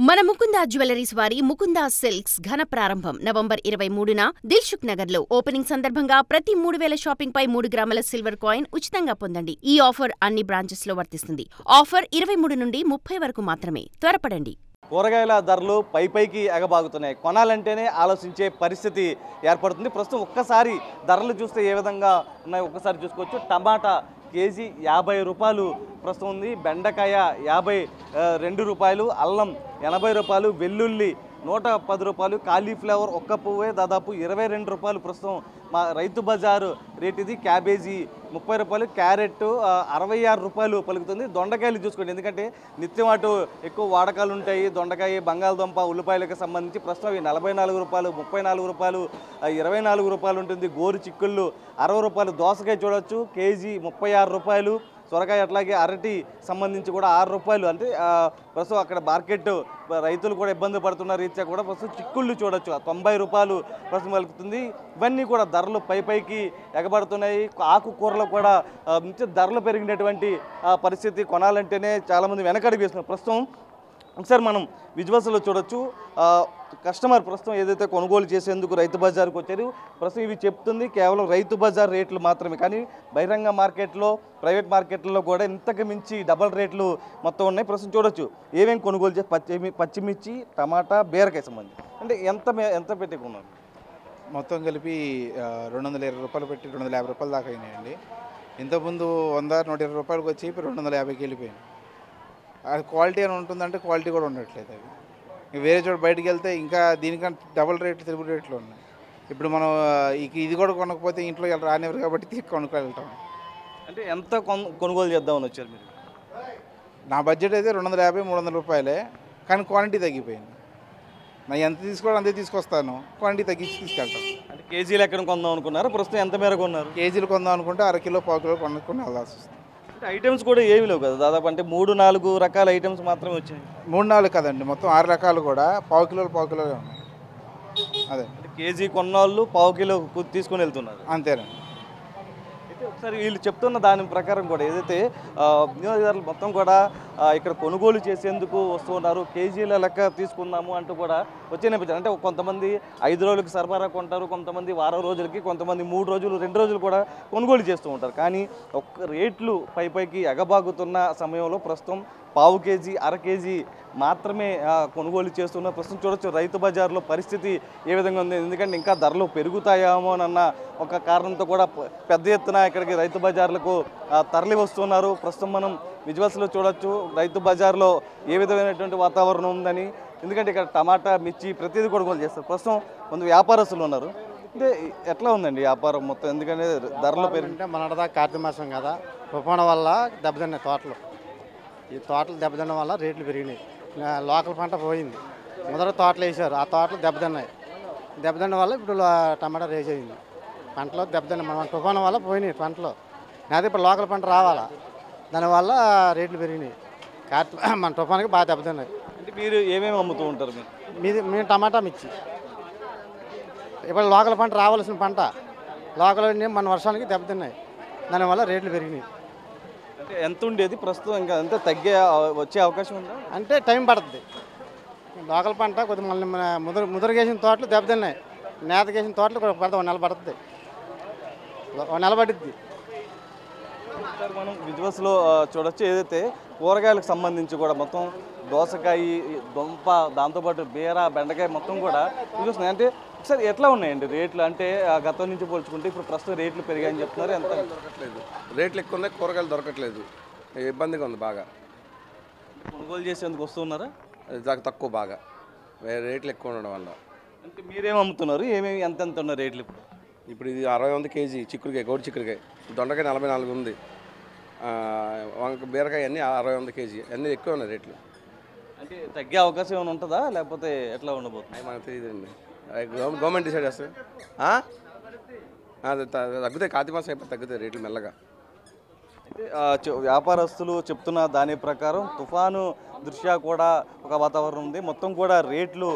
మన ముకుందా జ్యువెలరీస్ వారి ముకుందా సిల్క్స్ ఘన ప్రారంభం నవంబర్ 23న దిల్సుఖ్ నగర్ లో ఓపెనింగ్ సందర్భంగా ప్రతి 3000 షాపింగ్ పై 3 గ్రాముల సిల్వర్ కాయిన్ ఉచితంగా పొందండి. ఈ ఆఫర్ అన్ని బ్రాంచెస్ లో వర్తిస్తుంది. ఆఫర్ 23 నుండి 30 వరకు మాత్రమే. త్వరపడండి. కూరగాయల ధరలు పైకి ఎగబాగుతున్నాయి. కొనాలంటేనే ఆలోచించే పరిస్థితి ఏర్పడుతుంది. ప్రస్తుతం ఒక్కసారి ధరలు చూస్తే ఏ విధంగా ఉన్నాయో ఒక్కసారి చూసుకోవచ్చు. టమాటా కేజీ 50 రూపాయలు ప్రస్తుతం ఉంది. బెండకాయ 52 రూపాయలు, అల్లం 80 రూపాయలు, వెల్లుల్లి 110 రూపాయలు, కాలీఫ్లవర్ ఒక్క పువ్వే దాదాపు 22 రూపాయలు ప్రస్తుతం మా రైతు బజారు రేట్ ఇది. క్యాబేజీ 30 రూపాయలు, క్యారెట్ 66 రూపాయలు పలుకుతుంది. దొండకాయలు చూసుకోండి, ఎందుకంటే నిత్యం అటు ఎక్కువ వాడకాలు ఉంటాయి. దొండకాయ, బంగాళదుంప, ఉల్లిపాయలకు సంబంధించి ప్రస్తుతం అవి 44 రూపాయలు, 34 రూపాయలు, 24 రూపాయలు ఉంటుంది. గోరు చిక్కుళ్ళు 60 రూపాయలు, దోసకాయ చూడవచ్చు కేజీ 36 రూపాయలు, సొరకాయ అట్లాగే అరటి సంబంధించి కూడా 6 రూపాయలు. అంటే ప్రస్తుతం అక్కడ మార్కెట్ రైతులు కూడా ఇబ్బంది పడుతున్న రీత్యా కూడా ప్రస్తుతం చిక్కుళ్ళు చూడొచ్చు 90 రూపాయలు ప్రస్తుతం పలుకుతుంది. ఇవన్నీ కూడా ధరలు పైకి ఎగబడుతున్నాయి. ఆకుకూరలు కూడా ధరలు పెరిగినటువంటి పరిస్థితి. కొనాలంటేనే చాలామంది వెనకడుగు వేస్తున్నారు. ప్రస్తుతం ఒకసారి మనం విజువల్స్లో చూడొచ్చు. కస్టమర్ ప్రస్తుతం ఏదైతే కొనుగోలు చేసేందుకు రైతు బజార్కి వచ్చారు. ప్రస్తుతం ఇవి చెప్తుంది కేవలం రైతు బజార్ రేట్లు మాత్రమే, కానీ బహిరంగ మార్కెట్లో, ప్రైవేట్ మార్కెట్లో కూడా ఇంతకు మించి డబల్ రేట్లు మొత్తం ఉన్నాయి. ప్రస్తుతం చూడొచ్చు ఏమేమి కొనుగోలు చేసి పచ్చిమిర్చి, టమాటా, బీరకాయ సంబంధించి అంటే ఎంత పెట్టి కొన్నారు? మొత్తం కలిపి 220 రూపాయలు పెట్టి 250 రూపాయలు దాకా అయినాయండి. ఇంతకుముందు 100, 120 రూపాయలకు వచ్చి ఇప్పుడు 250కి వెళ్ళిపోయింది. అది క్వాలిటీ అని ఉంటుందంటే క్వాలిటీ కూడా ఉండట్లేదు. అవి వేరే చోట బయటకు వెళ్తే ఇంకా దీనికంటే డబుల్ రేట్లు, త్రిబుల్ రేట్లు ఉన్నాయి. ఇప్పుడు మనం ఇది కూడా కొనకపోతే ఇంట్లో రానివ్వరు కాబట్టి కొనుక్కెళ్తాం. అంటే ఎంత కొనుగోలు చేద్దామని వచ్చారు మీరు? నా బడ్జెట్ అయితే 250, 300 రూపాయలే, కానీ క్వాంటిటీ తగ్గిపోయింది. నా ఎంత తీసుకోవడం అంతే తీసుకొస్తాను, క్వాంటిటీ తగ్గించి తీసుకెళ్తాను. అంటే కేజీలు ఎక్కడ కొందాం అనుకున్నారు? ప్రస్తుతం ఎంత మేర కొన్నారు? కేజీలు కొందాం అనుకుంటే 1 కిలో, 1/4 కిలో కొనుక్కొని వెళ్ళాల్సి వస్తుంది. ఐటమ్స్ కూడా ఏమి లేవు కదా దాదాపు, అంటే 3-4 రకాల ఐటమ్స్ మాత్రమే వచ్చాయి. 3-4 కదండి, మొత్తం 6 రకాలు కూడా 1/4 కిలోలు, 1/4 కిలోలే ఉన్నాయి. అదే అంటే కేజీ కొన్నవాళ్ళు 1/4 కిలో తీసుకొని వెళ్తున్నారు అంతేనండి. అయితే ఒకసారి వీళ్ళు చెప్తున్న దాని ప్రకారం కూడా ఏదైతే వినియోగదారులు మొత్తం కూడా ఇక్కడ కొనుగోలు చేసేందుకు వస్తున్నారు. కేజీల లెక్క తీసుకుందాము అంటూ కూడా వచ్చే నేపథ్యం. అంటే కొంతమంది 5 రోజులకి సరఫరా కొంటారు, కొంతమంది వారం రోజులకి, కొంతమంది 3 రోజులు, 2 రోజులు కూడా కొనుగోలు చేస్తూ ఉంటారు. కానీ రేట్లు పైకి ఎగబాగుతున్న సమయంలో ప్రస్తుతం 1/4 కేజీ, 1/2 కేజీ మాత్రమే కొనుగోలు చేస్తున్న ప్రస్తుతం చూడొచ్చు రైతు బజార్లో పరిస్థితి ఏ విధంగా ఉంది. ఎందుకంటే ఇంకా ధరలు పెరుగుతాయేమోనన్న ఒక కారణంతో కూడా పెద్ద ఎత్తున ఇక్కడికి రైతు బజార్లకు తరలి వస్తున్నారు. ప్రస్తుతం మనం విజువల్స్లో చూడొచ్చు రైతు బజార్లో ఏ విధమైనటువంటి వాతావరణం ఉందని. ఎందుకంటే ఇక్కడ టమాటా, మిర్చి ప్రతిదీ కొనుగోలు చేస్తారు. ప్రస్తుతం కొంత వ్యాపారస్తులు ఉన్నారు. అంటే ఎట్లా ఉందండి వ్యాపారం మొత్తం? ఎందుకంటే ధరలు పెరిగింటే మనదా కార్తీక మాసం కదా, తుఫాను వల్ల దెబ్బతిన్నాయి తోటలు. ఈ తోటలు దెబ్బతిన్న వల్ల రేట్లు పెరిగినాయి. లోకల్ పంట పోయింది. మొదట తోటలు వేసారు, ఆ తోటలు దెబ్బతిన్న వల్ల ఇప్పుడు టమాటా రేజ్ అయింది. పంటలో దెబ్బతిన్న మన తుఫాను వల్ల పోయినాయి పంటలో. అదే ఇప్పుడు లోకల్ పంట రావాలా, దానివల్ల రేట్లు పెరిగినాయి. మన తుఫానికి బాగా దెబ్బతిన్నాయి. అంటే మీరు ఏమేమి అమ్ముతూ ఉంటారు? మేము టమాటా, మిర్చి. ఇప్పుడు లోకల్ పంట రావాల్సిన పంట లోకల్ మన వర్షానికి దెబ్బతిన్నాయి, దానివల్ల రేట్లు పెరిగినాయి. అంటే ఎంత ఉండేది ప్రస్తుతం? ఇంకా ఎంత వచ్చే అవకాశం ఉందా? అంటే టైం పడుతుంది. లోకల్ పంట కొద్దిగా మళ్ళీ ముదరగేసిన తోటలు దెబ్బతిన్నాయి. నేతకేసిన తోటలు పెద్ద 1 నెల పడుతుంది, 1 నెల పడుద్ది. మనం విజువల్స్లో చూడొచ్చు ఏదైతే కూరగాయలకు సంబంధించి కూడా మొత్తం దోసకాయ, దుంప, దాంతోపాటు బీర, బెండకాయ మొత్తం కూడా చూస్తున్నాయి. అంటే ఒకసారి ఎట్లా ఉన్నాయండి రేట్లు? అంటే గతం నుంచి పోల్చుకుంటే ఇప్పుడు ప్రస్తుతం రేట్లు పెరిగాయని చెప్తున్నారు. ఎంత దొరకట్లేదు, రేట్లు ఎక్కువ ఉన్నాయి, కూరగాయలు దొరకట్లేదు, ఇబ్బందిగా ఉంది బాగా. కొనుగోలు చేసేందుకు వస్తున్నారా? తక్కువ బాగా రేట్లు ఎక్కువ ఉండడం వల్ల. అంటే మీరేమి అమ్ముతున్నారు? ఏమేమి ఎంత ఉన్నాయి రేట్లు ఇప్పుడు? ఇప్పుడు ఇది 60 ఉంది కేజీ చిక్కుడుకాయ, గౌడి చిక్కుడుకాయ. దొండకాయ 44 ఉంది, వంక బీరకాయ అన్నీ 60 ఉంది కేజీ. అన్నీ ఎక్కువ ఉన్నాయి రేట్లు. అంటే తగ్గే అవకాశం ఏమైనా ఉంటుందా లేకపోతే ఎట్లా ఉండబోతుంది? మనకు తెలియదండి, గవర్నమెంట్ డిసైడ్ చేస్తుంది. తగ్గుతాయి, కార్తీక మాసం అయిపోతే తగ్గుతాయి రేట్లు మెల్లగా. వ్యాపారస్తులు చెప్తున్న దాని ప్రకారం తుఫాను దృష్ట్యా కూడా ఒక వాతావరణం ఉంది. మొత్తం కూడా రేట్లు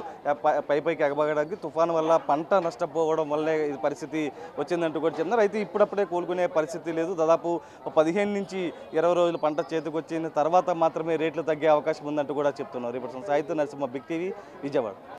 పైకి ఎగబడడానికి తుఫాను వల్ల పంట నష్టపోవడం వల్లే ఈ పరిస్థితి వచ్చిందంటూ కూడా చెప్తున్నారు. అయితే ఇప్పుడప్పుడే కోలుకునే పరిస్థితి లేదు. దాదాపు 15 నుంచి 20 రోజులు పంట చేతికి వచ్చిన తర్వాత మాత్రమే రేట్లు తగ్గే అవకాశం ఉందంటూ కూడా చెప్తున్నారు. రిపోర్టర్ సాయితో నరసింహ, బిగ్ టీవీ, విజయవాడ.